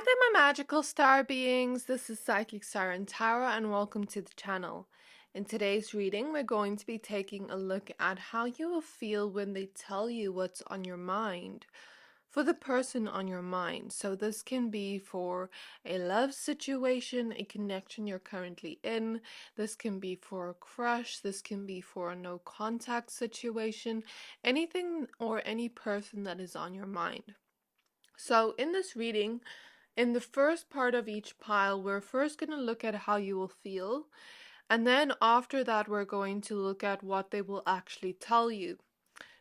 Hi there, my magical star beings. This is Psychic Siren Tara, and welcome to the channel. In today's reading, we're going to be taking a look at how you will feel when they tell you what's on your mind for the person on your mind. So this can be for a love situation, a connection you're currently in. This can be for a crush. This can be for a no contact situation, anything or any person that is on your mind. So in this reading, in the first part of each pile, we're first going to look at how you will feel. And then after that, we're going to look at what they will actually tell you.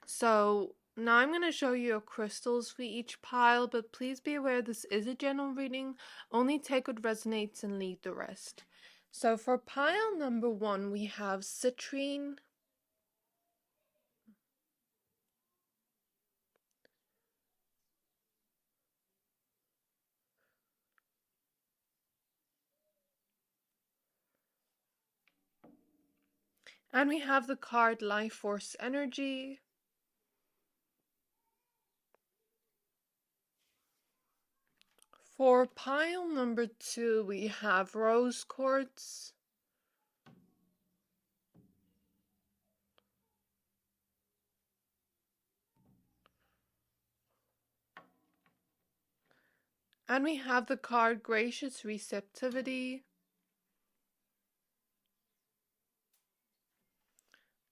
So now I'm going to show you crystals for each pile, but please be aware this is a general reading. Only take what resonates and leave the rest. So for pile number 1, we have Citrine, and we have the card Life Force Energy. For pile number 2, we have Rose Quartz. And we have the card Gracious Receptivity.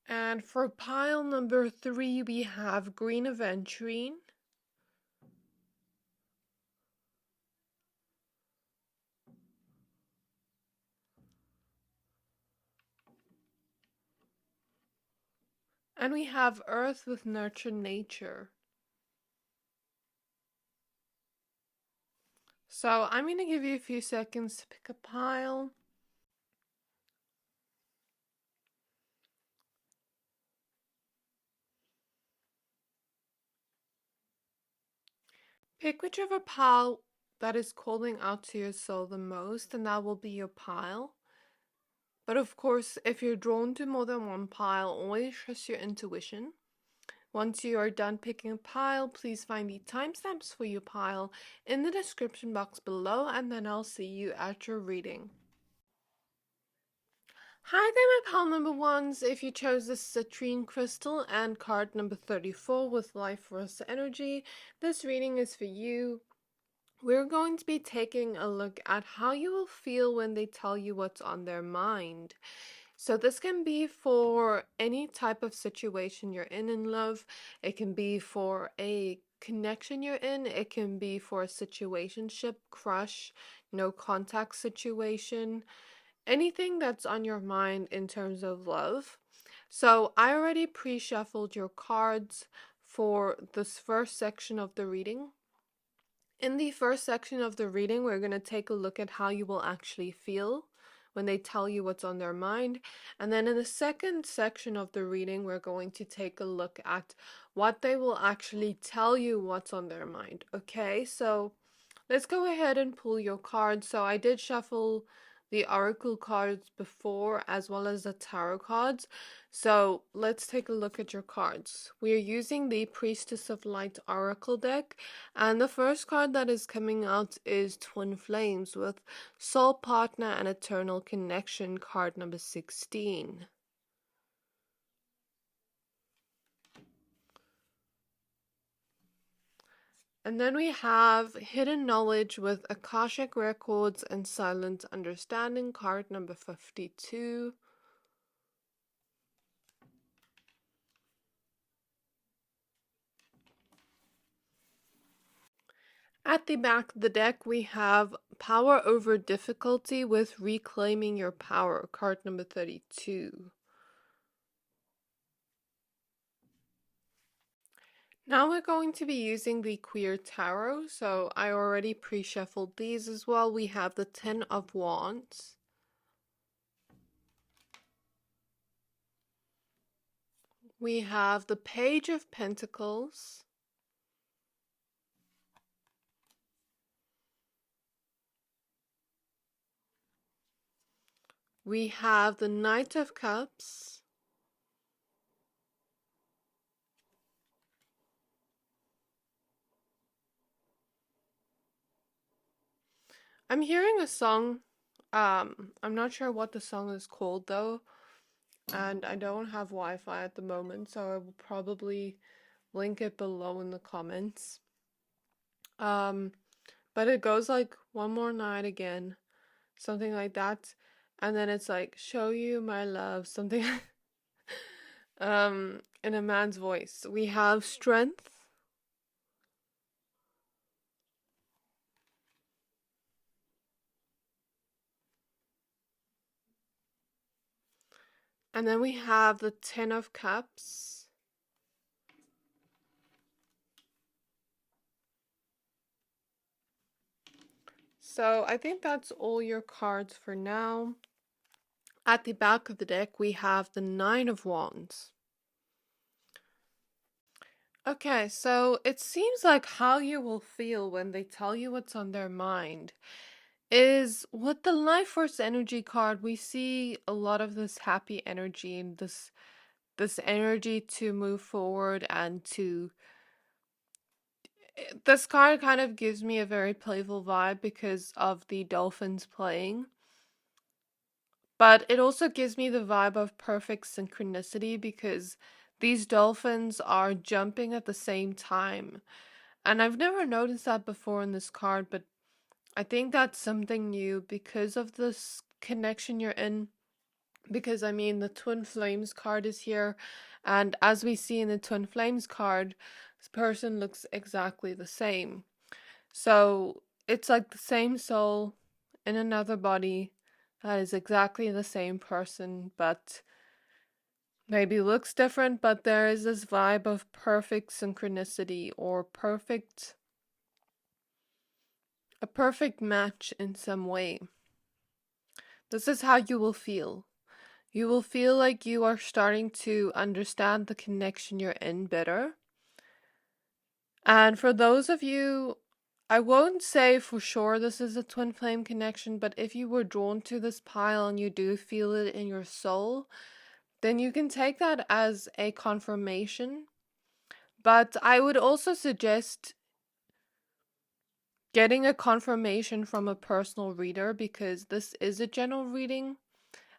And for pile number 3, we have Green Aventurine. And we have Earth with Nurture Nature. So I'm going to give you a few seconds to pick a pile. Pick whichever pile that is calling out to your soul the most, and that will be your pile. But of course, if you're drawn to more than one pile, always trust your intuition. Once you are done picking a pile, please find the timestamps for your pile in the description box below, and then I'll see you at your reading. Hi there, my pile number 1s. If you chose the Citrine crystal and card number 34 with Life Force Energy, this reading is for you. We're going to be taking a look at how you will feel when they tell you what's on their mind. So this can be for any type of situation you're in love. It can be for a connection you're in. It can be for a situationship, crush, no contact situation, anything that's on your mind in terms of love. So I already pre-shuffled your cards for this first section of the reading. In the first section of the reading, we're going to take a look at how you will actually feel when they tell you what's on their mind. And then in the second section of the reading, we're going to take a look at what they will actually tell you what's on their mind. Okay, so let's go ahead and pull your cards. So I did shuffle the oracle cards before as well as the tarot cards. So let's take a look at your cards. We are using the Priestess of Light oracle deck, and the first card that is coming out is Twin Flames with Soul Partner and Eternal Connection, card number 16. And then we have Hidden Knowledge with Akashic Records and Silent Understanding, card number 52. At the back of the deck, we have Power Over Difficulty with Reclaiming Your Power, card number 32. Now we're going to be using the Queer Tarot, so I already pre-shuffled these as well. We have the Ten of Wands. We have the Page of Pentacles. We have the Knight of Cups. I'm hearing a song. I'm not sure what the song is called though, and I don't have Wi-Fi at the moment, so I will probably link it below in the comments. Um, but it goes like one more night again, something like that, and then it's like show you my love, something in a man's voice. We have strength, and then we have the Ten of Cups. So I think that's all your cards for now. At the back of the deck, we have the Nine of Wands. Okay, so it seems like how you will feel when they tell you what's on their mind is with the Life Force energy card, we see a lot of this happy energy and this energy to move forward and to this card kind of gives me a very playful vibe because of the dolphins playing. But it also gives me the vibe of perfect synchronicity because these dolphins are jumping at the same time. And I've never noticed that before in this card, but I think that's something new because of this connection you're in. Because I mean, the Twin Flames card is here, and as we see in the Twin Flames card, this person looks exactly the same. So it's like the same soul in another body that is exactly the same person, but maybe looks different, but there is this vibe of perfect synchronicity or a perfect match in some way. This is how you will feel. You will feel like you are starting to understand the connection you're in better. And for those of you, I won't say for sure this is a twin flame connection, but if you were drawn to this pile and you do feel it in your soul, then you can take that as a confirmation. But I would also suggest getting a confirmation from a personal reader because this is a general reading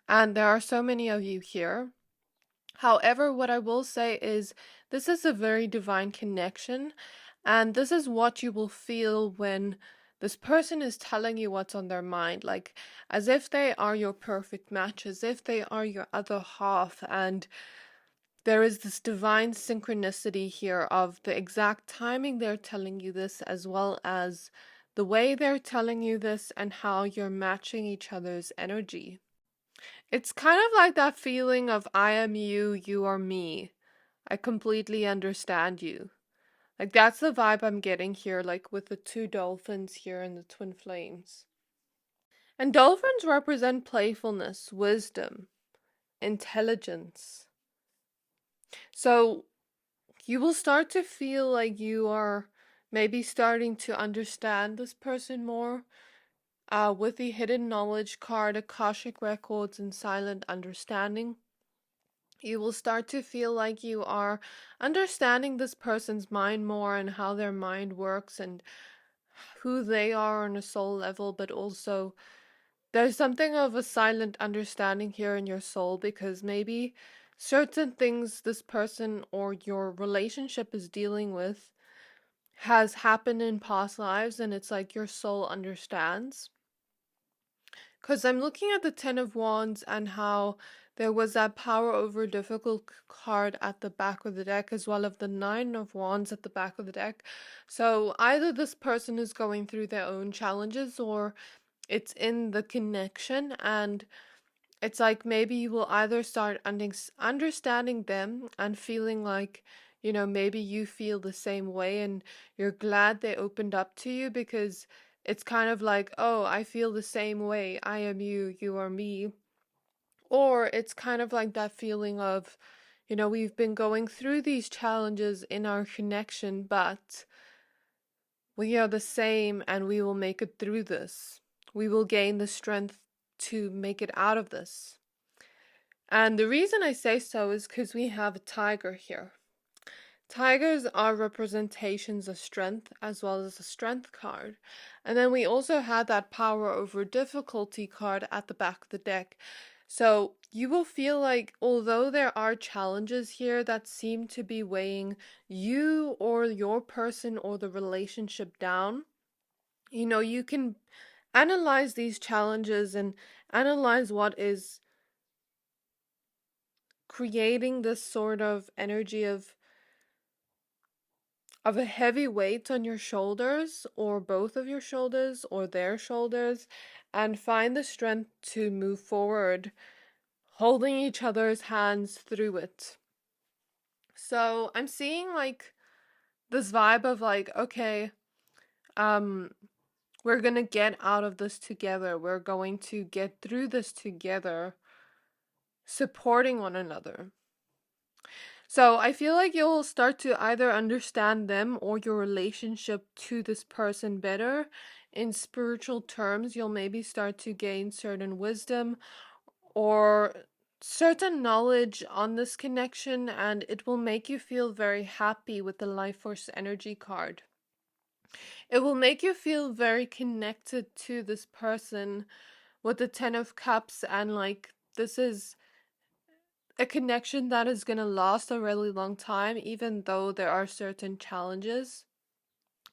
and there are so many of you here. However, what I will say is this is a very divine connection, and this is what you will feel when this person is telling you what's on their mind, like as if they are your perfect match, as if they are your other half, and there is this divine synchronicity here of the exact timing they're telling you this, as well as the way they're telling you this and how you're matching each other's energy. It's kind of like that feeling of I am you, you are me. I completely understand you. Like that's the vibe I'm getting here, like with the two dolphins here and the twin flames. And dolphins represent playfulness, wisdom, intelligence. So you will start to feel like you are maybe starting to understand this person more. With the hidden knowledge card, Akashic Records, and silent understanding. You will start to feel like you are understanding this person's mind more and how their mind works and who they are on a soul level, but also there's something of a silent understanding here in your soul because maybe certain things this person or your relationship is dealing with has happened in past lives and it's like your soul understands. Because I'm looking at the Ten of Wands and how there was that power over difficult card at the back of the deck, as well as the Nine of Wands at the back of the deck. So either this person is going through their own challenges or it's in the connection, and it's like maybe you will either start understanding them and feeling like, maybe you feel the same way and you're glad they opened up to you because it's kind of like, oh, I feel the same way. I am you, you are me. Or it's kind of like that feeling of, we've been going through these challenges in our connection, but we are the same and we will make it through this. We will gain the strength to make it out of this. And the reason I say so is because we have a tiger here. Tigers are representations of strength as well as a strength card. And then we also had that power over difficulty card at the back of the deck. So you will feel like, although there are challenges here that seem to be weighing you or your person or the relationship down, you can analyze these challenges and analyze what is creating this sort of energy of a heavy weight on your shoulders, or both of your shoulders, or their shoulders, and find the strength to move forward, holding each other's hands through it. So I'm seeing like this vibe of like, okay, we're gonna get out of this together. We're going to get through this together, supporting one another. So I feel like you'll start to either understand them or your relationship to this person better. In spiritual terms, you'll maybe start to gain certain wisdom or certain knowledge on this connection, and it will make you feel very happy with the Life Force Energy card. It will make you feel very connected to this person with the Ten of Cups, and like this is a connection that is going to last a really long time, even though there are certain challenges.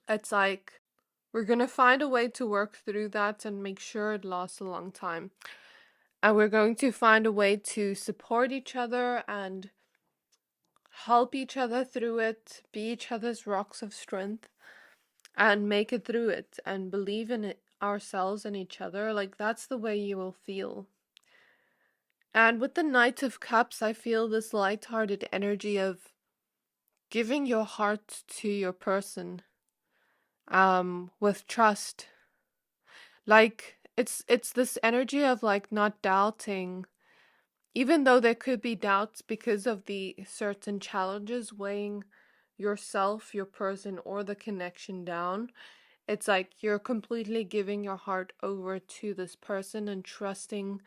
It's like we're going to find a way to work through that and make sure it lasts a long time. And we're going to find a way to support each other and help each other through it, be each other's rocks of strength, and make it through it and believe in it ourselves and each other. Like that's the way you will feel. And with the Knight of Cups, I feel this light-hearted energy of giving your heart to your person, with trust. Like it's this energy of like not doubting, even though there could be doubts because of the certain challenges weighing yourself, your person, or the connection down. It's like you're completely giving your heart over to this person and trusting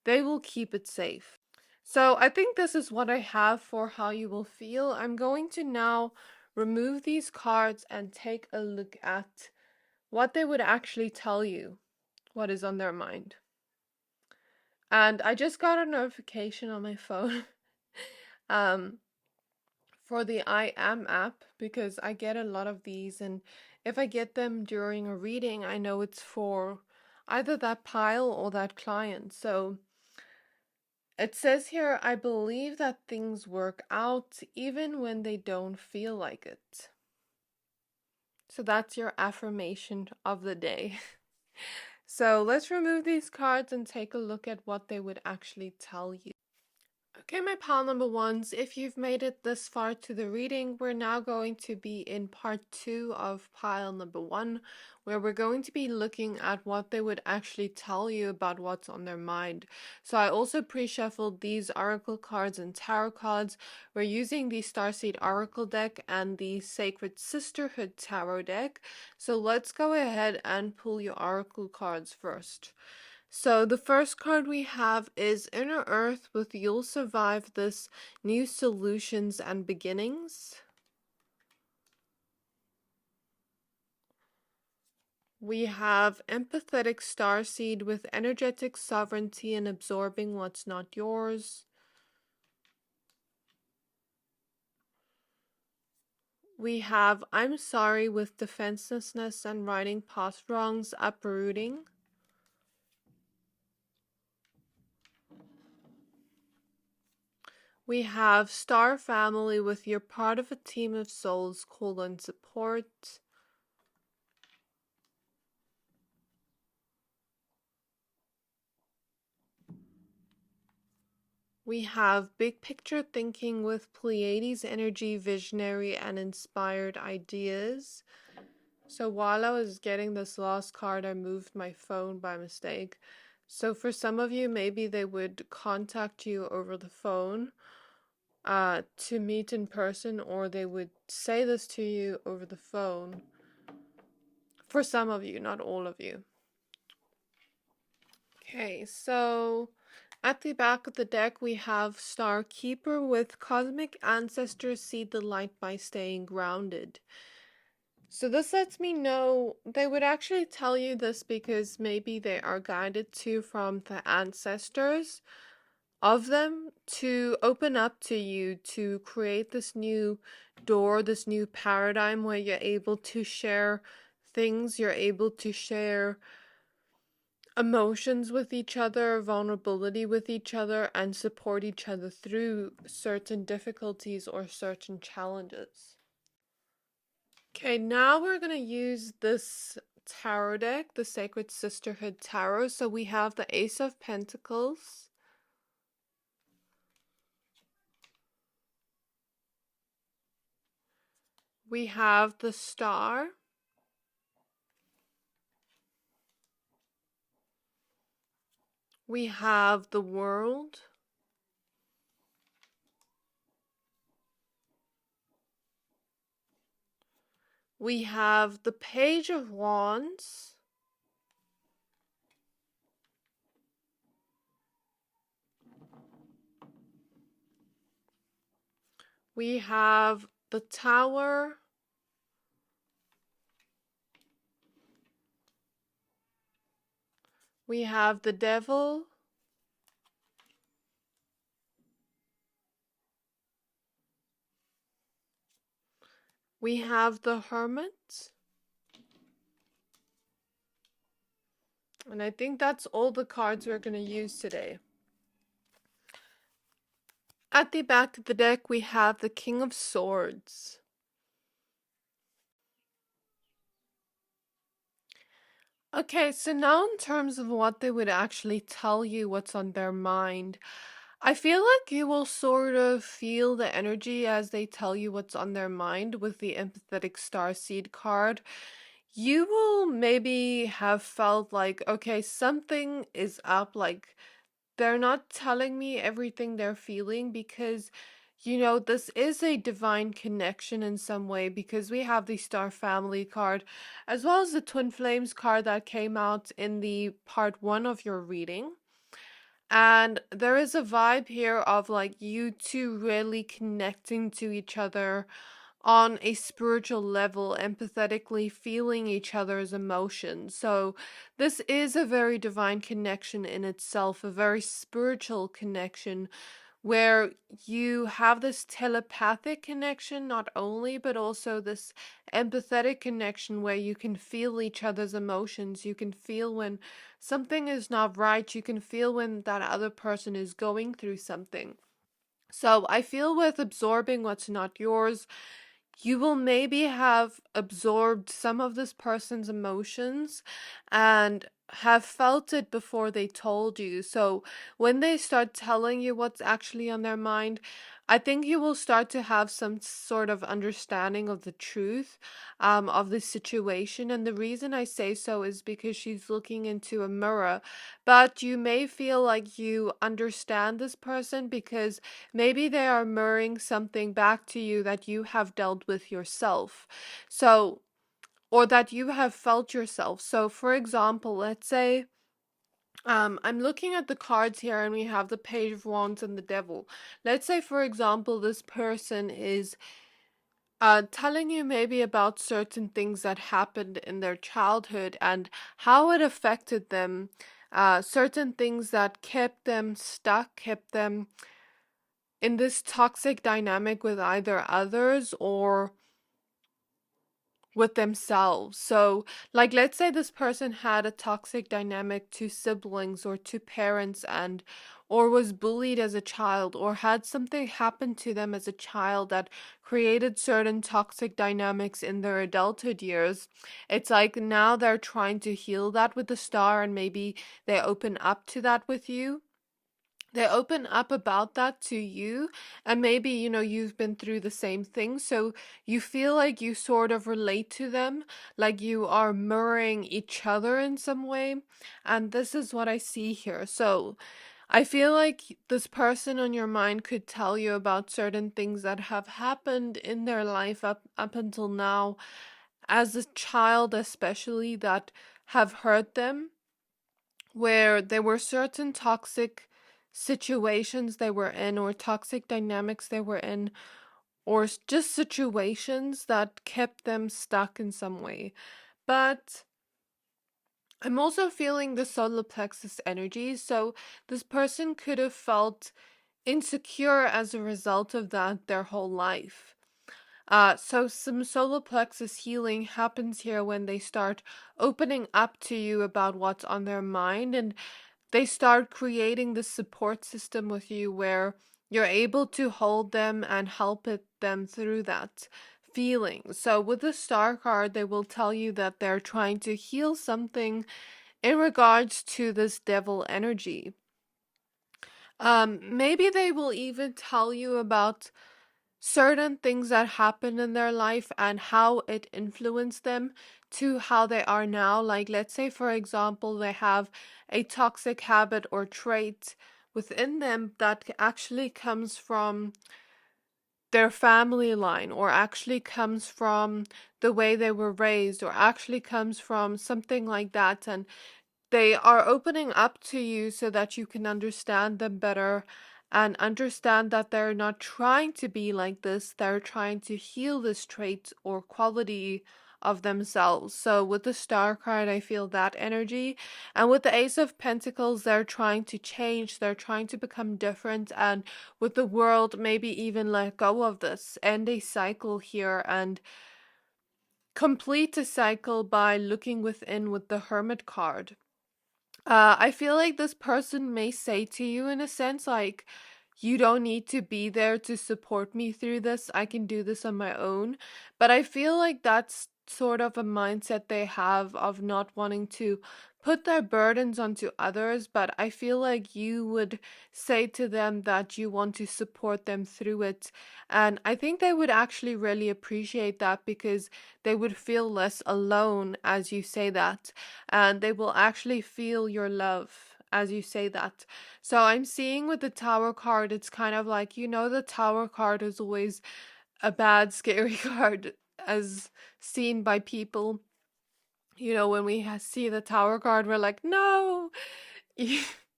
they will keep it safe. So I think this is what I have for how you will feel. I'm going to now remove these cards and take a look at what they would actually tell you, what is on their mind. And I just got a notification on my phone um, for the I Am app, because I get a lot of these, and if I get them during a reading, I know it's for either that pile or that client. So it says here, I believe that things work out even when they don't feel like it. So that's your affirmation of the day. So let's remove these cards and take a look at what they would actually tell you. Okay, my pile number ones, if you've made it this far to the reading, we're now going to be in part 2 of pile number 1, where we're going to be looking at what they would actually tell you about what's on their mind. So I also pre-shuffled these oracle cards and tarot cards. We're using the Starseed Oracle deck and the Sacred Sisterhood Tarot deck. So let's go ahead and pull your oracle cards first. So the first card we have is Inner Earth with You'll Survive This, New Solutions and Beginnings. We have Empathetic Starseed with Energetic Sovereignty and Absorbing What's Not Yours. We have I'm Sorry with Defenselessness and Righting Past Wrongs, Uprooting. We have Star Family with You're Part of a Team of Souls, Support. We have Big Picture Thinking with Pleiades Energy, Visionary and Inspired Ideas. So while I was getting this last card, I moved my phone by mistake. So for some of you, maybe they would contact you over the phone to meet in person, or they would say this to you over the phone. For some of you, not all of you. Okay, so At the back of the deck, we have Star Keeper with Cosmic Ancestors see the light by staying grounded. So this lets me know they would actually tell you this because maybe they are guided to from the ancestors of them to open up to you, to create this new door, this new paradigm where you're able to share things, you're able to share emotions with each other, vulnerability with each other, and support each other through certain difficulties or certain challenges. Okay, now we're going to use this tarot deck, the Sacred Sisterhood Tarot. So we have the Ace of Pentacles. We have the Star. We have the World. We have the Page of Wands. We have the Tower. We have the Devil. We have the Hermit. And I think that's all the cards we're going to use today. At the back of the deck, we have the King of Swords. Okay, so now in terms of what they would actually tell you what's on their mind, I feel like you will sort of feel the energy as they tell you what's on their mind with the empathetic starseed card. You will maybe have felt like, okay, something is up, like they're not telling me everything they're feeling because, this is a divine connection in some way because we have the Star Family card as well as the Twin Flames card that came out in the part one of your reading. And there is a vibe here of like you two really connecting to each other on a spiritual level, empathetically feeling each other's emotions. So, this is a very divine connection in itself, a very spiritual connection where you have this telepathic connection, not only, but also this empathetic connection where you can feel each other's emotions. You can feel when something is not right, you can feel when that other person is going through something. So, I feel with absorbing what's not yours, you will maybe have absorbed some of this person's emotions and have felt it before they told you. So when they start telling you what's actually on their mind, I think you will start to have some sort of understanding of the truth of the situation. And the reason I say so is because she's looking into a mirror. But you may feel like you understand this person because maybe they are mirroring something back to you that you have dealt with yourself. So, or that you have felt yourself. So, for example, let's say I'm looking at the cards here and we have the Page of Wands and the Devil. Let's say, for example, this person is telling you maybe about certain things that happened in their childhood and how it affected them, certain things that kept them stuck, kept them in this toxic dynamic with either others or with themselves. So, like, let's say this person had a toxic dynamic to siblings or to parents and or was bullied as a child or had something happen to them as a child that created certain toxic dynamics in their adulthood years. It's like now they're trying to heal that with the star and maybe they open up to that with you. They open up about that to you, and maybe you've been through the same thing, so you feel like you sort of relate to them, like you are mirroring each other in some way. And this is what I see here. So I feel like this person on your mind could tell you about certain things that have happened in their life up until now as a child, especially, that have hurt them, where there were certain toxic situations they were in, or toxic dynamics they were in, or just situations that kept them stuck in some way. But I'm also feeling the solar plexus energy. So this person could have felt insecure as a result of that their whole life. So some solar plexus healing happens here when they start opening up to you about what's on their mind, and they start creating this support system with you where you're able to hold them and them through that feeling. So with the star card, they will tell you that they're trying to heal something in regards to this devil energy. Maybe they will even tell you about certain things that happened in their life and how it influenced them to how they are now. Like, let's say, for example, they have a toxic habit or trait within them that actually comes from their family line, or actually comes from the way they were raised, or actually comes from something like that. And they are opening up to you so that you can understand them better and understand that they're not trying to be like this. They're trying to heal this trait or quality of themselves. So with the star card, I feel that energy. And with the Ace of Pentacles, they're trying to change. They're trying to become different. And with the World, maybe even let go of this, end a cycle here, and complete a cycle by looking within with the Hermit card. I feel like this person may say to you, in a sense, like, you don't need to be there to support me through this. I can do this on my own. But I feel like that's sort of a mindset they have of not wanting to put their burdens onto others. But I feel like you would say to them that you want to support them through it. And I think they would actually really appreciate that, because they would feel less alone as you say that, and they will actually feel your love as you say that. So I'm seeing with the Tower card, it's kind of like, the Tower card is always a bad, scary card as seen by people. When we see the Tower card, we're like, no.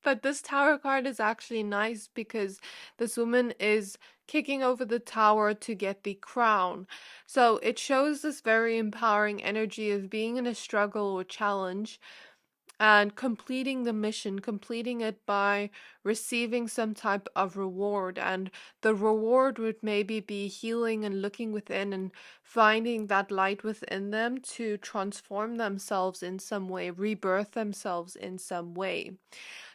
But this Tower card is actually nice because this woman is kicking over the tower to get the crown. So it shows this very empowering energy of being in a struggle or challenge and completing the mission, completing it by receiving some type of reward. And the reward would maybe be healing and looking within and finding that light within them to transform themselves in some way, rebirth themselves in some way.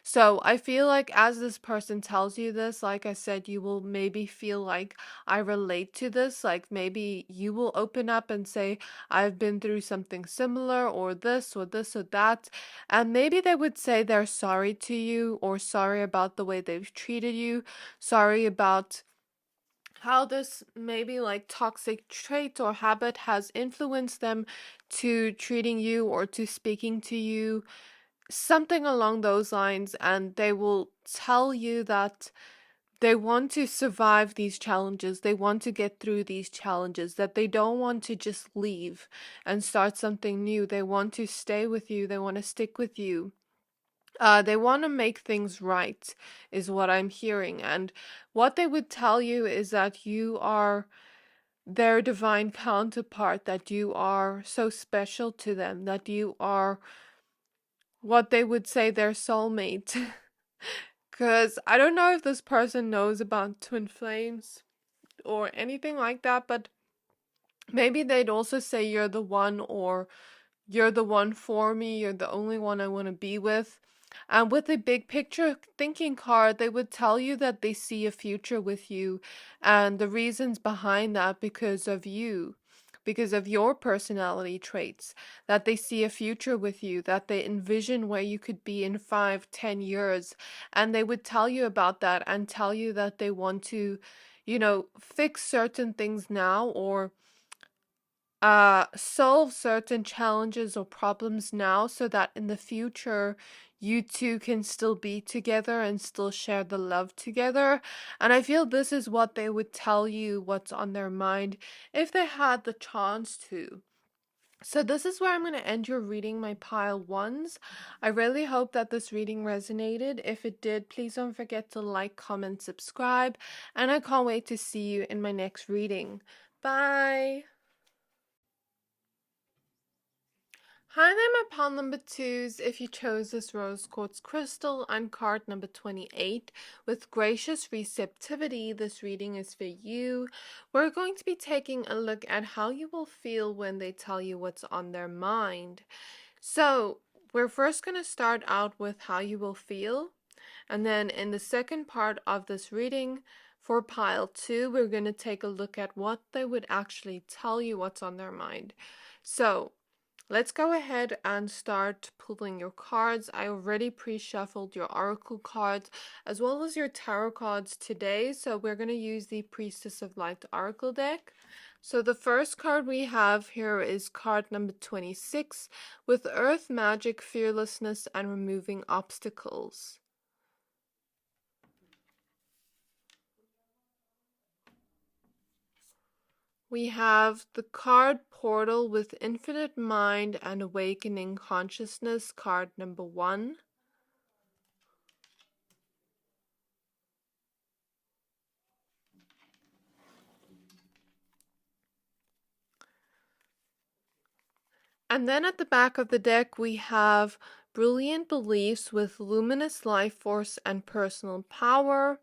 So I feel like as this person tells you this, like I said, you will maybe feel like, I relate to this. Like, maybe you will open up and say, I've been through something similar, or this or this or that. And maybe they would say they're sorry to you, or sorry about the way they've treated you, sorry about how this maybe like toxic trait or habit has influenced them to treating you or to speaking to you, something along those lines. And they will tell you that they want to survive these challenges, they want to get through these challenges, that they don't want to just leave and start something new. They want to stay with you, they want to stick with you. They want to make things right, is what I'm hearing. And what they would tell you is that you are their divine counterpart, that you are so special to them, that you are what they would say their soulmate. Because I don't know if this person knows about twin flames or anything like that, but maybe they'd also say you're the one, or you're the one for me, you're the only one I want to be with. And with a big picture thinking card, they would tell you that they see a future with you, and the reasons behind that because of you, because of your personality traits, that they see a future with you, that they envision where you could be in 5, 10 years. And they would tell you about that and tell you that they want to, fix certain things now, or solve certain challenges or problems now, so that in the future you two can still be together and still share the love together. And I feel this is what they would tell you, what's on their mind, if they had the chance to. So this is where I'm going to end your reading, my pile ones. I really hope that this reading resonated. If it did, please don't forget to like, comment, subscribe, and I can't wait to see you in my next reading. Bye! Hi there, my pile number twos. If you chose this rose quartz crystal on card number 28 with gracious receptivity, this reading is for you. We're going to be taking a look at how you will feel when they tell you what's on their mind. So, we're first going to start out with how you will feel. And then in the second part of this reading, for pile 2, we're going to take a look at what they would actually tell you what's on their mind. So, let's go ahead and start pulling your cards. I already pre-shuffled your oracle cards as well as your tarot cards today. So we're going to use the Priestess of Light oracle deck. So the first card we have here is card number 26 with Earth Magic, Fearlessness, and Removing Obstacles. We have the card Portal with Infinite Mind and Awakening Consciousness, card number 1. And then at the back of the deck, we have Brilliant Beliefs with Luminous Life Force and Personal Power.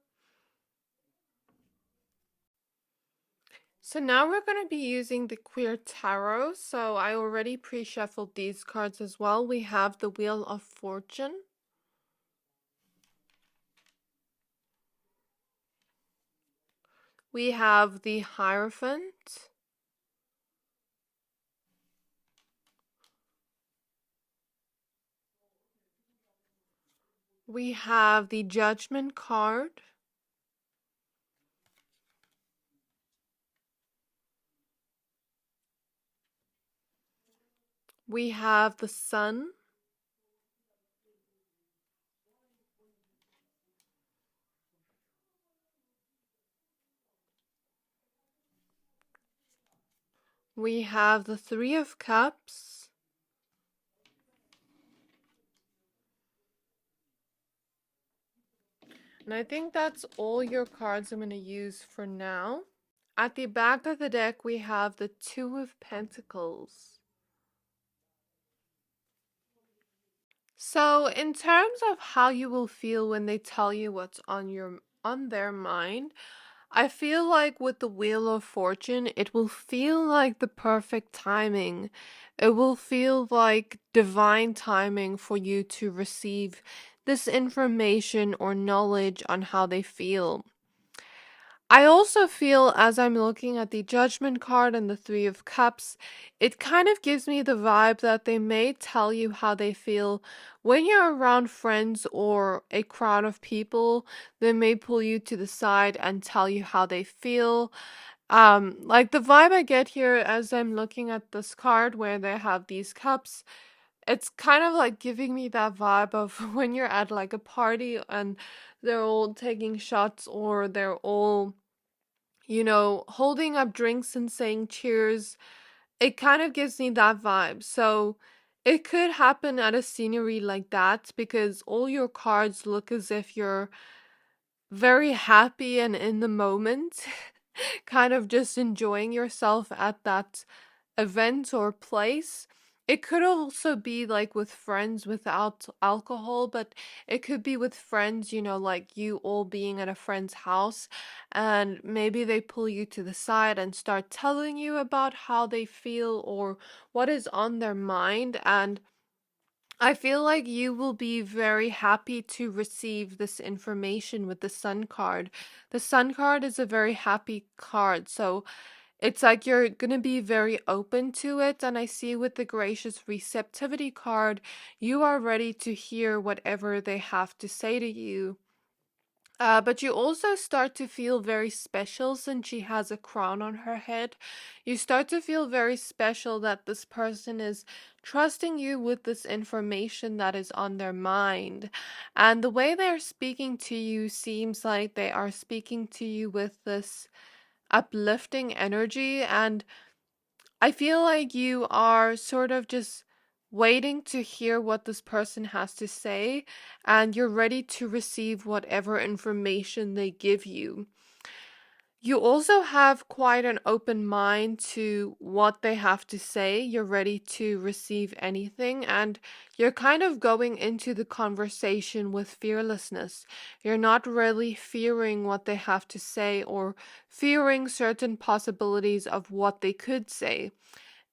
So now we're going to be using the Queer Tarot. So I already pre-shuffled these cards as well. We have the Wheel of Fortune. We have the Hierophant. We have the Judgment card. We have the Sun. We have the Three of Cups. And I think that's all your cards I'm going to use for now. At the back of the deck, we have the Two of Pentacles. So, in terms of how you will feel when they tell you what's on their mind, I feel like with the Wheel of Fortune, it will feel like the perfect timing. It will feel like divine timing for you to receive this information or knowledge on how they feel. I also feel, as I'm looking at the Judgment card and the Three of Cups, it kind of gives me the vibe that they may tell you how they feel when you're around friends or a crowd of people. They may pull you to the side and tell you how they feel. Like the vibe I get here as I'm looking at this card where they have these cups, it's kind of like giving me that vibe of when you're at like a party and they're all taking shots or they're all holding up drinks and saying cheers. It kind of gives me that vibe. So it could happen at a scenery like that because all your cards look as if you're very happy and in the moment, kind of just enjoying yourself at that event or place. It could also be like with friends without alcohol, but it could be with friends, like you all being at a friend's house and maybe they pull you to the side and start telling you about how they feel or what is on their mind. And I feel like you will be very happy to receive this information with the Sun card. The Sun card is a very happy card, so it's like you're going to be very open to it. And I see with the Gracious Receptivity card, you are ready to hear whatever they have to say to you. But you also start to feel very special since she has a crown on her head. You start to feel very special that this person is trusting you with this information that is on their mind. And the way they're speaking to you seems like they are speaking to you with this uplifting energy. And I feel like you are sort of just waiting to hear what this person has to say, and you're ready to receive whatever information they give you. You also have quite an open mind to what they have to say. You're ready to receive anything, and you're kind of going into the conversation with fearlessness. You're not really fearing what they have to say or fearing certain possibilities of what they could say.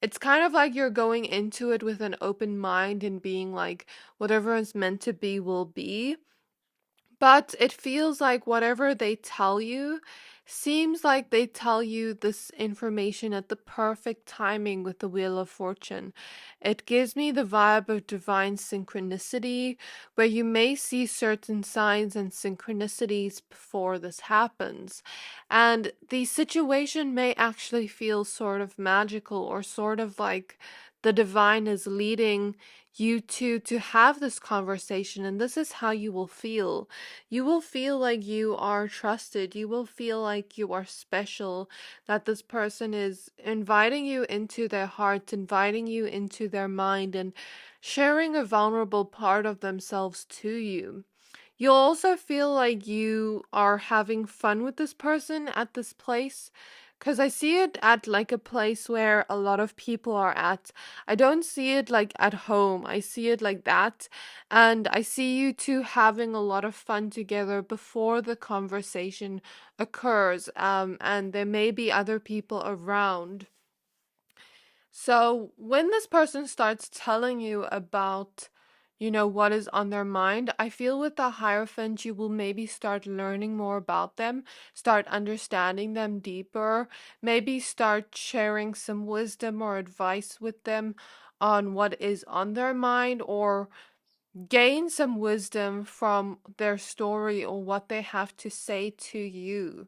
It's kind of like you're going into it with an open mind and being like, whatever is meant to be will be. But it feels like whatever they tell you seems like they tell you this information at the perfect timing with the Wheel of Fortune. It gives me the vibe of divine synchronicity, where you may see certain signs and synchronicities before this happens. And the situation may actually feel sort of magical or sort of like the divine is leading you to have this conversation, and this is how you will feel. You will feel like you are trusted. You will feel like you are special, that this person is inviting you into their heart, inviting you into their mind, and sharing a vulnerable part of themselves to you. You'll also feel like you are having fun with this person at this place. Because I see it at like a place where a lot of people are at. I don't see it like at home. I see it like that. And I see you two having a lot of fun together before the conversation occurs. And there may be other people around. So when this person starts telling you about, what is on their mind, I feel with the Hierophant, you will maybe start learning more about them, start understanding them deeper, maybe start sharing some wisdom or advice with them on what is on their mind, or gain some wisdom from their story or what they have to say to you.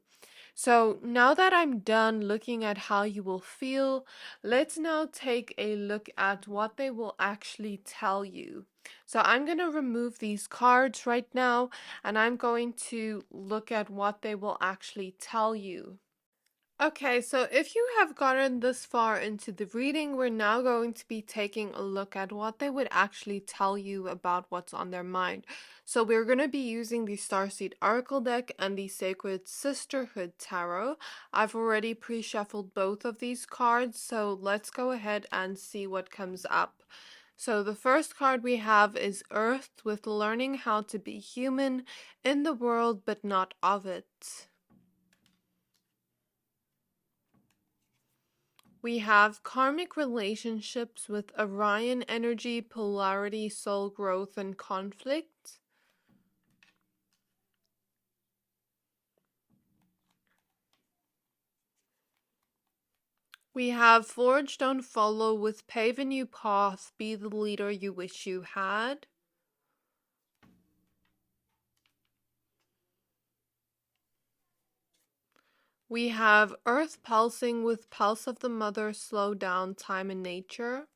So now that I'm done looking at how you will feel, let's now take a look at what they will actually tell you. So I'm going to remove these cards right now, and I'm going to look at what they will actually tell you. Okay, so if you have gotten this far into the reading, we're now going to be taking a look at what they would actually tell you about what's on their mind. So we're going to be using the Starseed Oracle deck and the Sacred Sisterhood Tarot. I've already pre-shuffled both of these cards, so let's go ahead and see what comes up. So the first card we have is Earth, with learning how to be human in the world but not of it. We have karmic relationships with Orion energy, polarity, soul growth, and conflict. We have forge, don't follow, with pave a new path, be the leader you wish you had. We have earth pulsing with pulse of the mother, slow down, time and nature.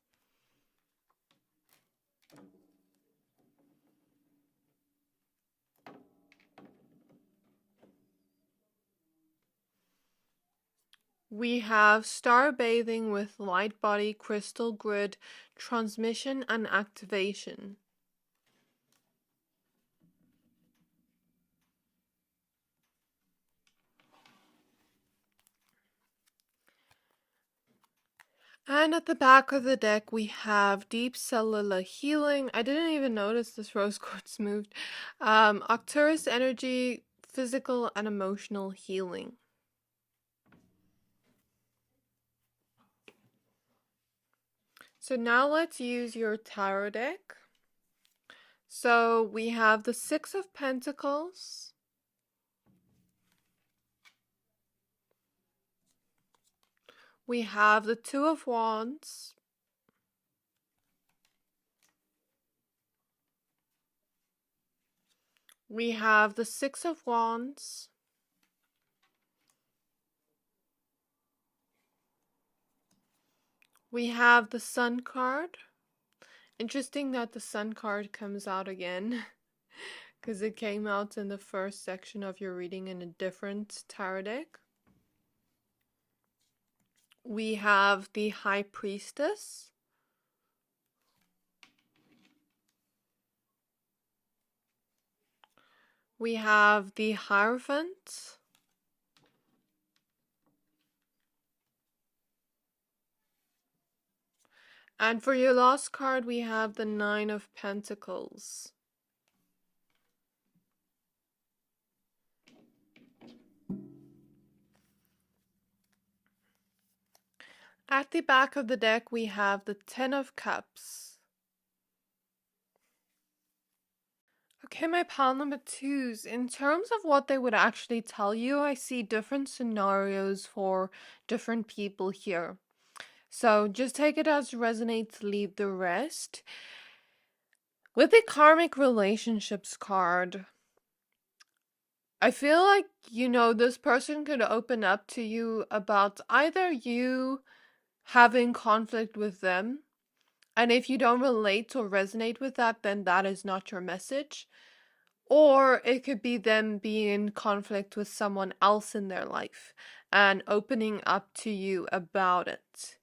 We have star bathing with light body, crystal grid, transmission and activation. And at the back of the deck, we have Deep Cellular Healing. I didn't even notice this rose quartz moved. Arcturus Energy, Physical and Emotional Healing. So now let's use your tarot deck. So we have the Six of Pentacles. We have the Two of Wands. We have the Six of Wands. We have the Sun card. Interesting that the Sun card comes out again, because it came out in the first section of your reading in a different tarot deck. We have the High Priestess. We have the Hierophant. And for your last card, we have the Nine of Pentacles. At the back of the deck, we have the Ten of Cups. Okay, my pile number twos. In terms of what they would actually tell you, I see different scenarios for different people here. So just take it as resonates, leave the rest. With the Karmic Relationships card, I feel like, this person could open up to you about either you having conflict with them, and if you don't relate or resonate with that, then that is not your message. Or it could be them being in conflict with someone else in their life and opening up to you about it.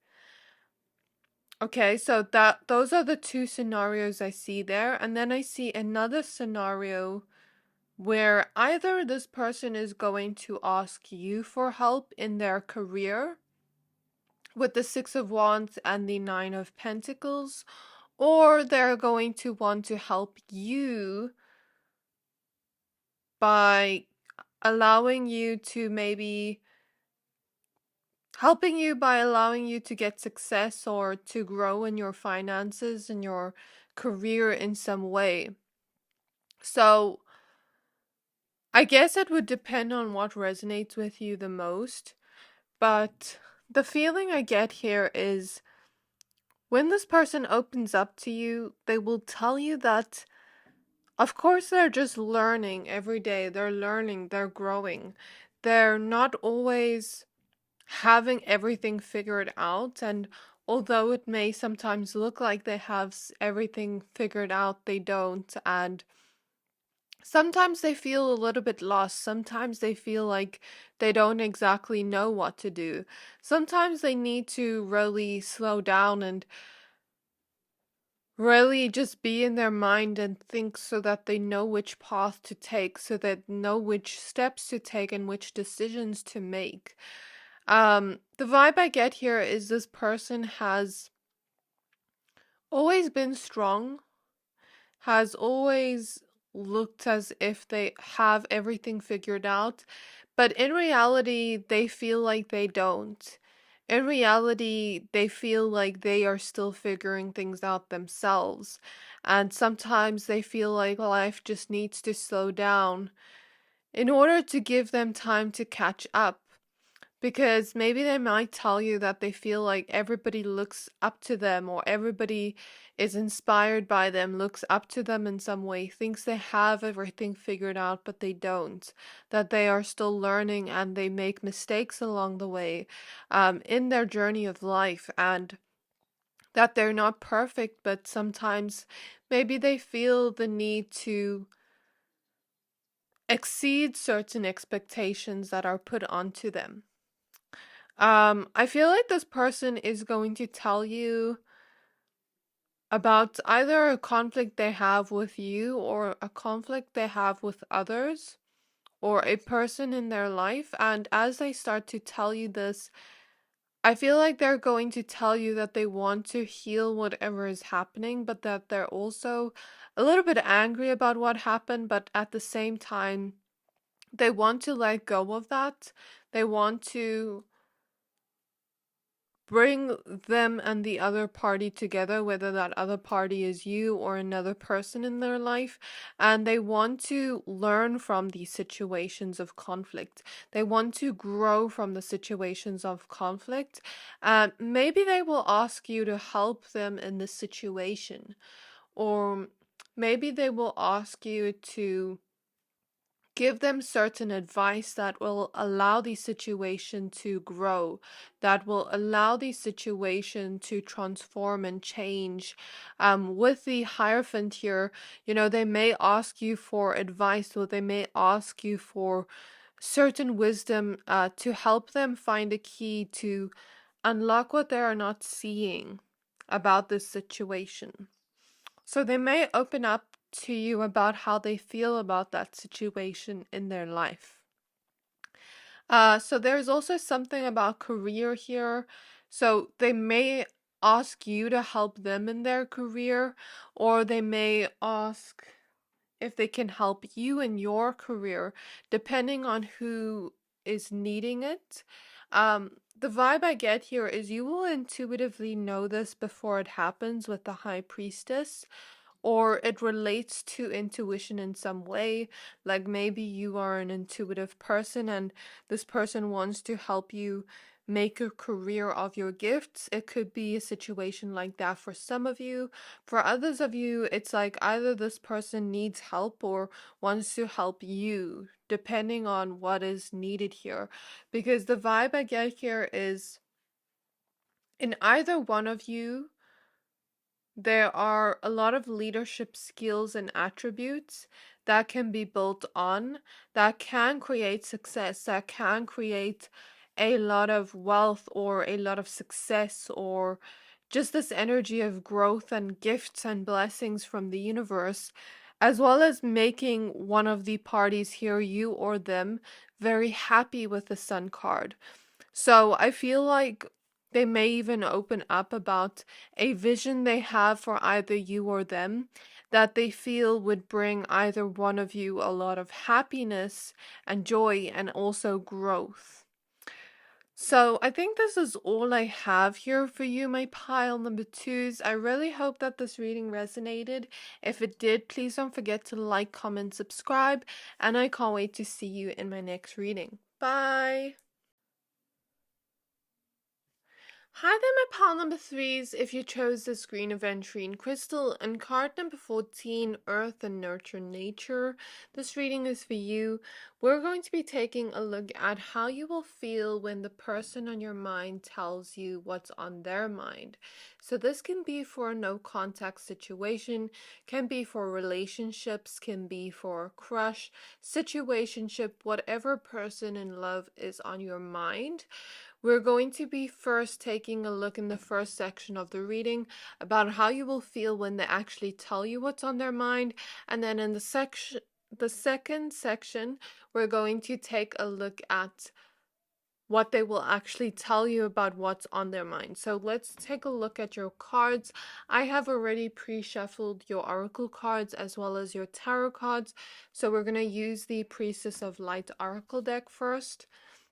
Okay, so those are the two scenarios I see there. And then I see another scenario where either this person is going to ask you for help in their career with the Six of Wands and the Nine of Pentacles, or they're going to want to help you by allowing you to helping you by allowing you to get success or to grow in your finances and your career in some way. So I guess it would depend on what resonates with you the most, but the feeling I get here is when this person opens up to you, they will tell you that, of course, they're just learning every day. They're learning, they're growing. They're not always having everything figured out. And although it may sometimes look like they have everything figured out, they don't. And sometimes they feel a little bit lost. Sometimes they feel like they don't exactly know what to do. Sometimes they need to really slow down and really just be in their mind and think so that they know which path to take, so that know which steps to take and which decisions to make. The vibe I get here is this person has always been strong, has always looked as if they have everything figured out, but in reality, they feel like they don't. In reality, they feel like they are still figuring things out themselves. And sometimes they feel like life just needs to slow down in order to give them time to catch up. Because maybe they might tell you that they feel like everybody looks up to them, or everybody is inspired by them, looks up to them in some way, thinks they have everything figured out, but they don't. That they are still learning and they make mistakes along the way in their journey of life, and that they're not perfect, but sometimes maybe they feel the need to exceed certain expectations that are put onto them. I feel like this person is going to tell you about either a conflict they have with you or a conflict they have with others or a person in their life. And as they start to tell you this, I feel like they're going to tell you that they want to heal whatever is happening, but that they're also a little bit angry about what happened, but at the same time, they want to let go of that. They want to bring them and the other party together, whether that other party is you or another person in their life, and they want to learn from these situations of conflict. They want to grow from the situations of conflict. Maybe they will ask you to help them in this situation, or maybe they will ask you to give them certain advice that will allow the situation to grow, that will allow the situation to transform and change. With the Hierophant here, they may ask you for advice, or they may ask you for certain wisdom to help them find a key to unlock what they are not seeing about this situation. So they may open up to you about how they feel about that situation in their life. So there's also something about career here. So they may ask you to help them in their career, or they may ask if they can help you in your career, depending on who is needing it. The vibe I get here is you will intuitively know this before it happens with the High Priestess, or it relates to intuition in some way. Like maybe you are an intuitive person and this person wants to help you make a career of your gifts. It could be a situation like that for some of you. For others of you, it's like either this person needs help or wants to help you, depending on what is needed here. Because the vibe I get here is in either one of you, there are a lot of leadership skills and attributes that can be built on, that can create success, that can create a lot of wealth or a lot of success, or just this energy of growth and gifts and blessings from the universe, as well as making one of the parties here, you or them, very happy with the Sun card. So I feel like they may even open up about a vision they have for either you or them that they feel would bring either one of you a lot of happiness and joy and also growth. So I think this is all I have here for you, my pile number twos. I really hope that this reading resonated. If it did, please don't forget to like, comment, subscribe, and I can't wait to see you in my next reading. Bye! Hi there, my pile number threes. If you chose this green Aventurine crystal and card number 14, Earth and Nurture Nature, this reading is for you. We're going to be taking a look at how you will feel when the person on your mind tells you what's on their mind. So this can be for a no contact situation, can be for relationships, can be for a crush, situationship, whatever person in love is on your mind. We're going to be first taking a look in the first section of the reading about how you will feel when they actually tell you what's on their mind, and then in the second section, we're going to take a look at what they will actually tell you about what's on their mind. So let's take a look at your cards. I have already pre-shuffled your oracle cards as well as your tarot cards. So we're going to use the Priestess of Light oracle deck first.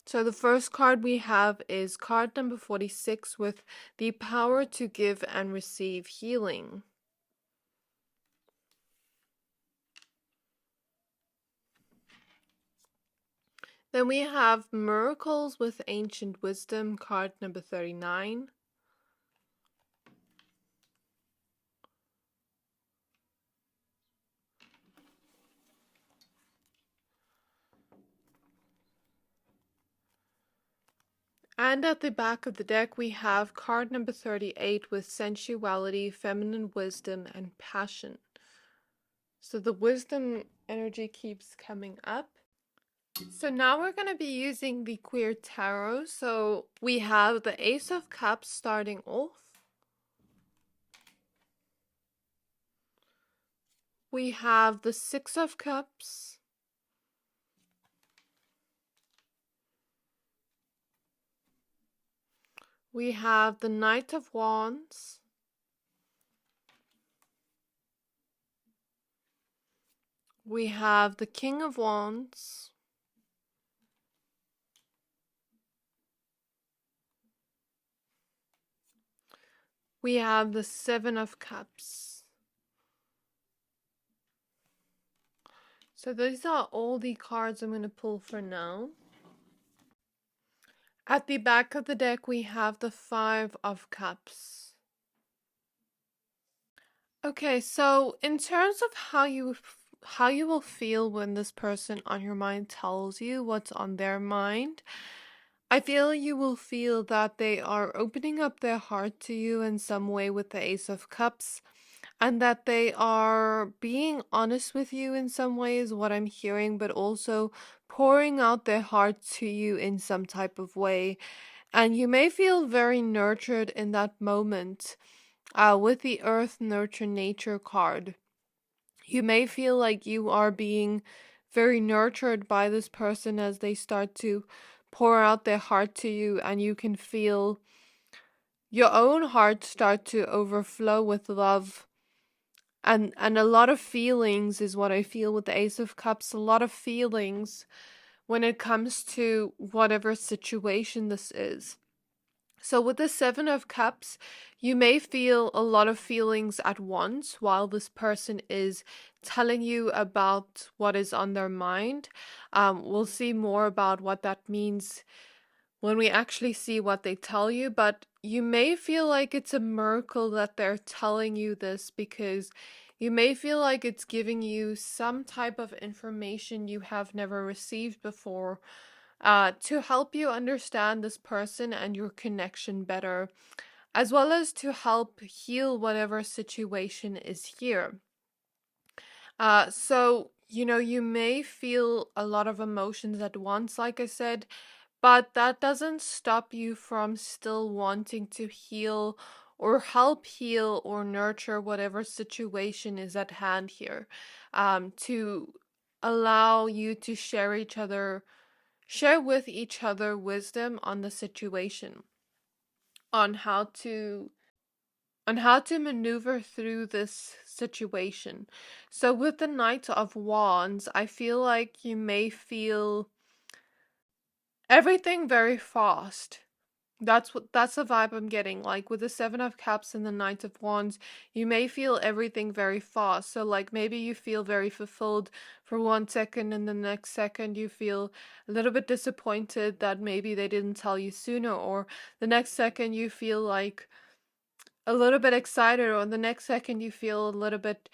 So the first card we have is card number 46 with the power to give and receive healing. Then we have Miracles with Ancient Wisdom, card number 39. And at the back of the deck, we have card number 38 with Sensuality, Feminine Wisdom, and Passion. So the wisdom energy keeps coming up. So now we're going to be using the Queer Tarot. So we have the Ace of Cups starting off. We have the Six of Cups. We have the Knight of Wands. We have the King of Wands. We have the Seven of Cups. So these are all the cards I'm going to pull for now. At the back of the deck, we have the Five of Cups. Okay, so in terms of how you will feel when this person on your mind tells you what's on their mind, I feel you will feel that they are opening up their heart to you in some way with the Ace of Cups, and that they are being honest with you in some ways, what I'm hearing, but also pouring out their heart to you in some type of way. And you may feel very nurtured in that moment with the Earth Nurture Nature card. You may feel like you are being very nurtured by this person as they start to pour out their heart to you, and you can feel your own heart start to overflow with love. And a lot of feelings is what I feel with the Ace of Cups. A lot of feelings when it comes to whatever situation this is. So with the Seven of Cups, you may feel a lot of feelings at once while this person is telling you about what is on their mind. We'll see more about what that means when we actually see what they tell you, but you may feel like it's a miracle that they're telling you this, because you may feel like it's giving you some type of information you have never received before, to help you understand this person and your connection better, as well as to help heal whatever situation is here. So, you may feel a lot of emotions at once, like I said, but that doesn't stop you from still wanting to heal or help heal or nurture whatever situation is at hand here, to allow you to share with each other wisdom on the situation, on how to maneuver through this situation. So with the Knight of Wands, I feel like you may feel everything very fast. That's the vibe I'm getting. Like with the Seven of Cups and the Knight of Wands, you may feel everything very fast. So like maybe you feel very fulfilled for 1 second, and the next second you feel a little bit disappointed that maybe they didn't tell you sooner, or the next second you feel like a little bit excited, or the next second you feel a little bit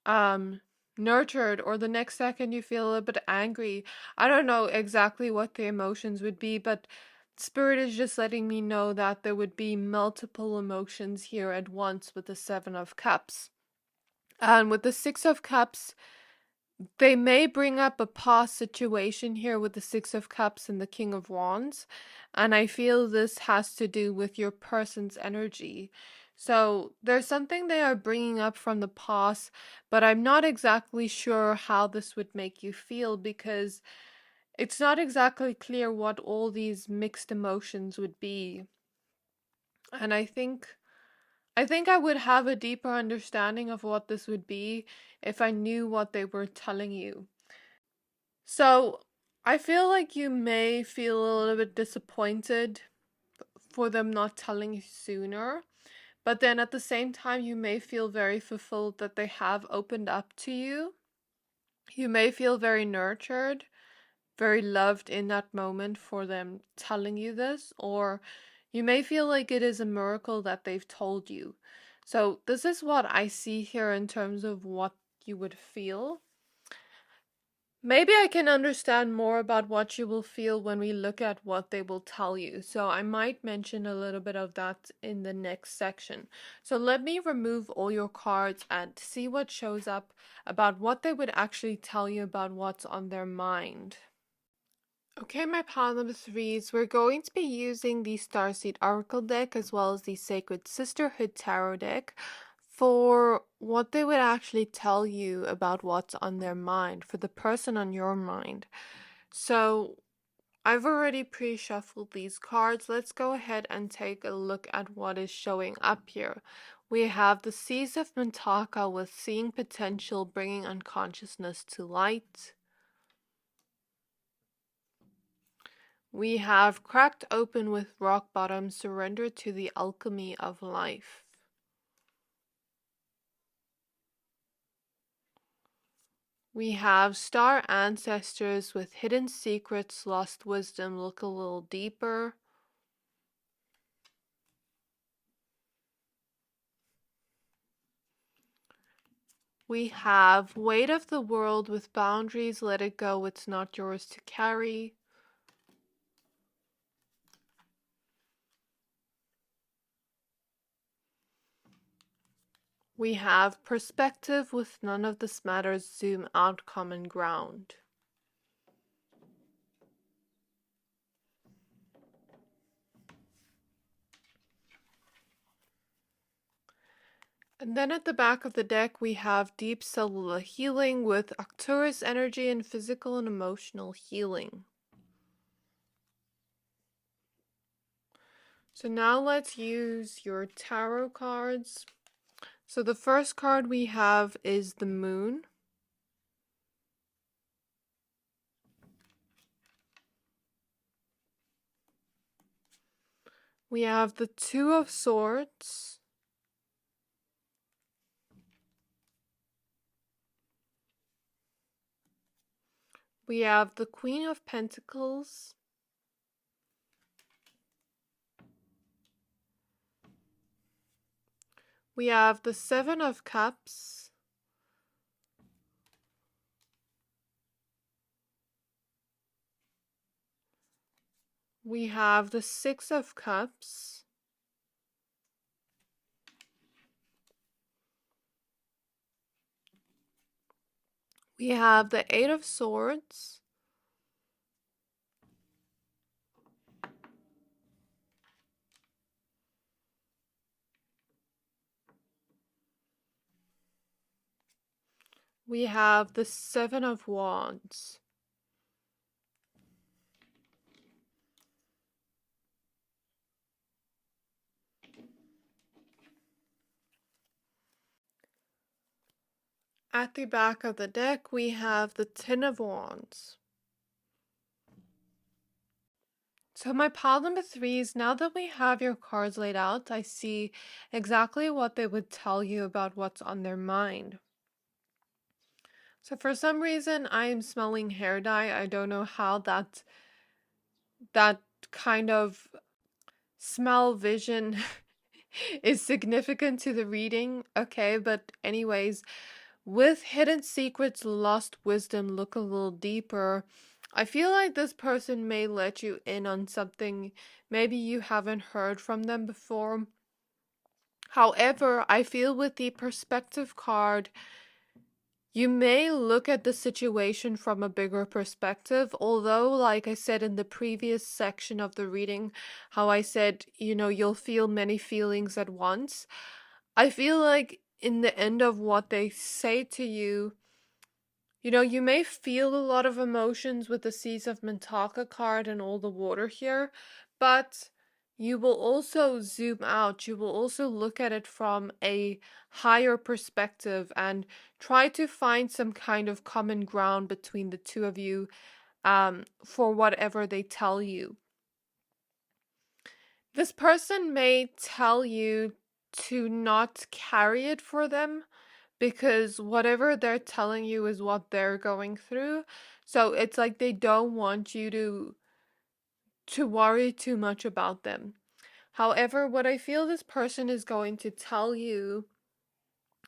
um nurtured, or the next second you feel a little bit angry. I don't know exactly what the emotions would be, but Spirit is just letting me know that there would be multiple emotions here at once with the Seven of Cups. And with the Six of Cups, they may bring up a past situation here with the Six of Cups and the King of Wands. And I feel this has to do with your person's energy. So there's something they are bringing up from the past, but I'm not exactly sure how this would make you feel, because it's not exactly clear what all these mixed emotions would be. And I think I would have a deeper understanding of what this would be if I knew what they were telling you. So I feel like you may feel a little bit disappointed for them not telling you sooner, but then at the same time, you may feel very fulfilled that they have opened up to you. You may feel very nurtured, very loved in that moment for them telling you this, or you may feel like it is a miracle that they've told you. So, this is what I see here in terms of what you would feel. Maybe I can understand more about what you will feel when we look at what they will tell you. So I might mention a little bit of that in the next section. So let me remove all your cards and see what shows up about what they would actually tell you about what's on their mind. Okay, my pile number threes, we're going to be using the Starseed Oracle deck as well as the Sacred Sisterhood Tarot deck for what they would actually tell you about what's on their mind, for the person on your mind. So I've already pre-shuffled these cards. Let's go ahead and take a look at what is showing up here. We have the Seas of Mintaka with seeing potential, bringing unconsciousness to light. We have cracked open with rock bottom, surrender to the alchemy of life. We have star ancestors with hidden secrets, lost wisdom, look a little deeper. We have weight of the world with boundaries, let it go, it's not yours to carry. We have perspective with none of this matters, zoom out, common ground. And then at the back of the deck, we have deep cellular healing with Arcturus energy and physical and emotional healing. So now let's use your tarot cards. So the first card we have is the Moon. We have the Two of Swords. We have the Queen of Pentacles. We have the Seven of Cups. We have the Six of Cups. We have the Eight of Swords. We have the Seven of Wands. At the back of the deck, we have the Ten of Wands. So my pile number 3 is, now that we have your cards laid out, I see exactly what they would tell you about what's on their mind. So for some reason, I am smelling hair dye. I don't know how that kind of smell vision is significant to the reading. Okay, but anyways, with hidden secrets, lost wisdom, look a little deeper. I feel like this person may let you in on something maybe you haven't heard from them before. However, I feel with the perspective card, you may look at the situation from a bigger perspective, although, like I said in the previous section of the reading, how I said, you'll feel many feelings at once. I feel like in the end of what they say to you, you may feel a lot of emotions with the Seas of Mintaka card and all the water here, but you will also zoom out. You will also look at it from a higher perspective and try to find some kind of common ground between the two of you, for whatever they tell you. This person may tell you to not carry it for them, because whatever they're telling you is what they're going through. So it's like they don't want you to worry too much about them. However, what I feel this person is going to tell you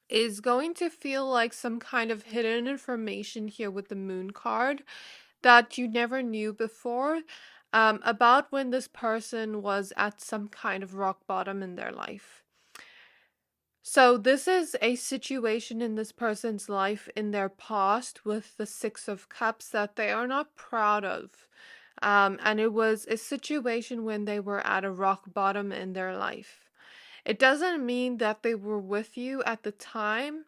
is going to feel like some kind of hidden information here with the Moon card that you never knew before, about when this person was at some kind of rock bottom in their life. So this is a situation in this person's life in their past with the Six of Cups that they are not proud of. And it was a situation when they were at a rock bottom in their life. It doesn't mean that they were with you at the time.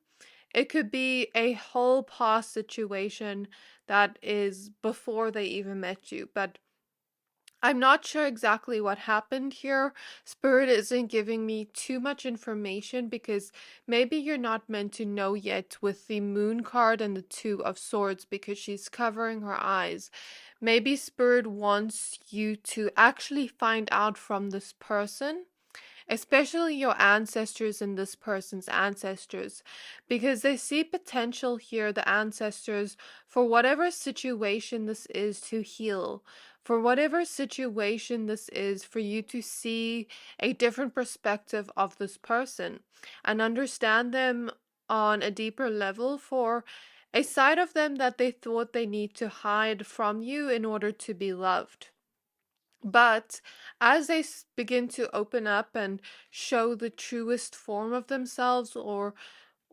It could be a whole past situation that is before they even met you. But I'm not sure exactly what happened here. Spirit isn't giving me too much information because maybe you're not meant to know yet with the Moon card and the Two of Swords because she's covering her eyes. Maybe Spirit wants you to actually find out from this person, especially your ancestors and this person's ancestors, because they see potential here, the ancestors, for whatever situation this is to heal, for whatever situation this is for you to see a different perspective of this person and understand them on a deeper level, for a side of them that they thought they need to hide from you in order to be loved. But as they begin to open up and show the truest form of themselves,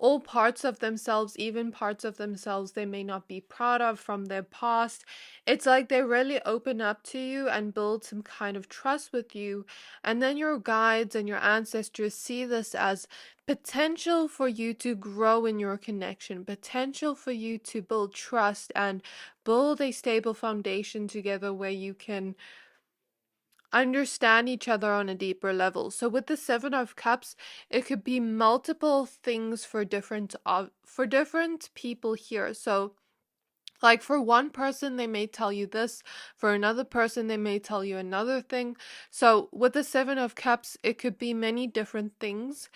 all parts of themselves, even parts of themselves they may not be proud of from their past. It's like they really open up to you and build some kind of trust with you. And then your guides and your ancestors see this as potential for you to grow in your connection, potential for you to build trust and build a stable foundation together where you can understand each other on a deeper level. So with the 7 of Cups, it could be multiple things for different people here. So like for one person, they may tell you this. For another person, they may tell you another thing. So with the 7 of Cups, it could be many different things.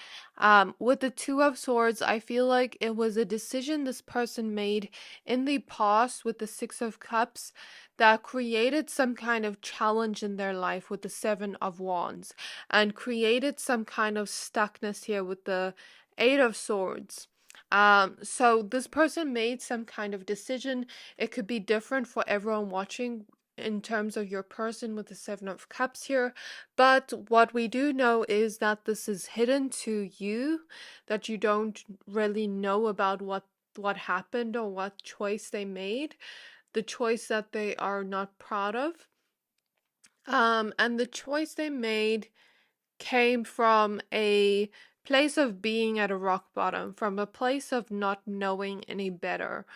With the 2 of Swords, I feel like it was a decision this person made in the past with the 6 of Cups that created some kind of challenge in their life with the 7 of Wands and created some kind of stuckness here with the 8 of Swords. So this person made some kind of decision. It could be different for everyone watching in terms of your person with the 7 of Cups here. But what we do know is that this is hidden to you, that you don't really know about what happened or what choice they made, the choice that they are not proud of. And the choice they made came from a place of being at a rock bottom, from a place of not knowing any better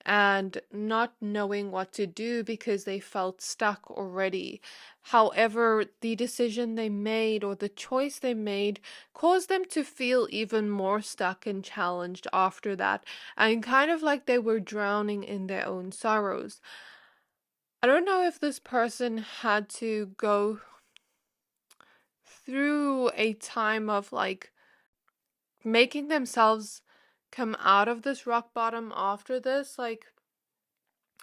and not knowing what to do because they felt stuck already. However, the decision they made or the choice they made caused them to feel even more stuck and challenged after that, and kind of like they were drowning in their own sorrows. I don't know if this person had to go through a time of like making themselves come out of this rock bottom after this. Like,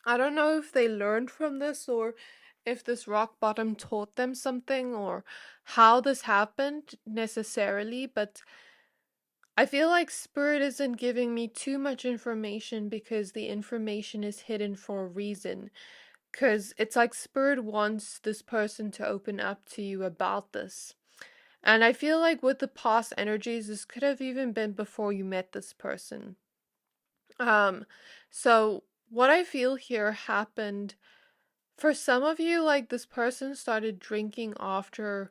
I don't know if they learned from this or if this rock bottom taught them something or how this happened necessarily, but I feel like Spirit isn't giving me too much information because the information is hidden for a reason. Because it's like Spirit wants this person to open up to you about this. And I feel like with the past energies, this could have even been before you met this person. Um, so what I feel here happened for some of you, like this person started drinking after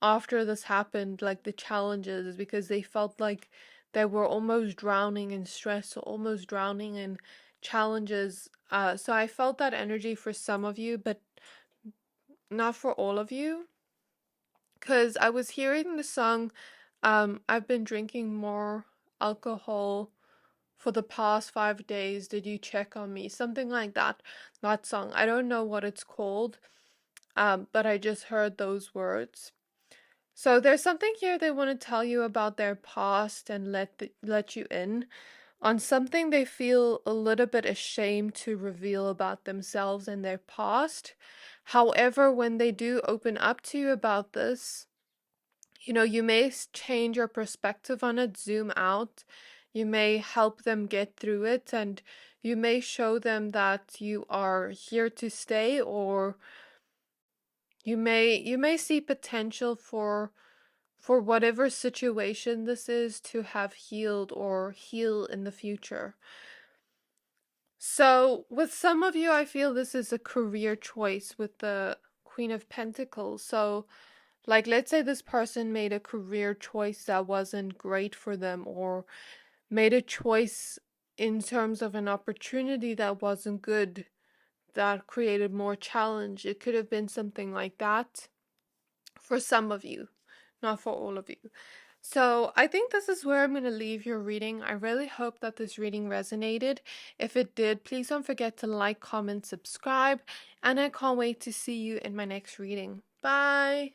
this happened, like the challenges, because they felt like they were almost drowning in stress or almost drowning in challenges. So I felt that energy for some of you, but not for all of you. Because I was hearing the song, I've been drinking more alcohol for the past 5 days. Did you check on me? Something like that. That song. I don't know what it's called, but I just heard those words. So there's something here they want to tell you about their past and let you in on something they feel a little bit ashamed to reveal about themselves and their past. However, when they do open up to you about this, you may change your perspective on it, zoom out. You may help them get through it, and you may show them that you are here to stay, or you may see potential for whatever situation this is to have healed or heal in the future. So, with some of you, I feel this is a career choice with the Queen of Pentacles. So, like, let's say this person made a career choice that wasn't great for them, or made a choice in terms of an opportunity that wasn't good, that created more challenge. It could have been something like that for some of you, not for all of you. So I think this is where I'm going to leave your reading. I really hope that this reading resonated. If it did, please don't forget to like, comment, subscribe, and I can't wait to see you in my next reading. Bye!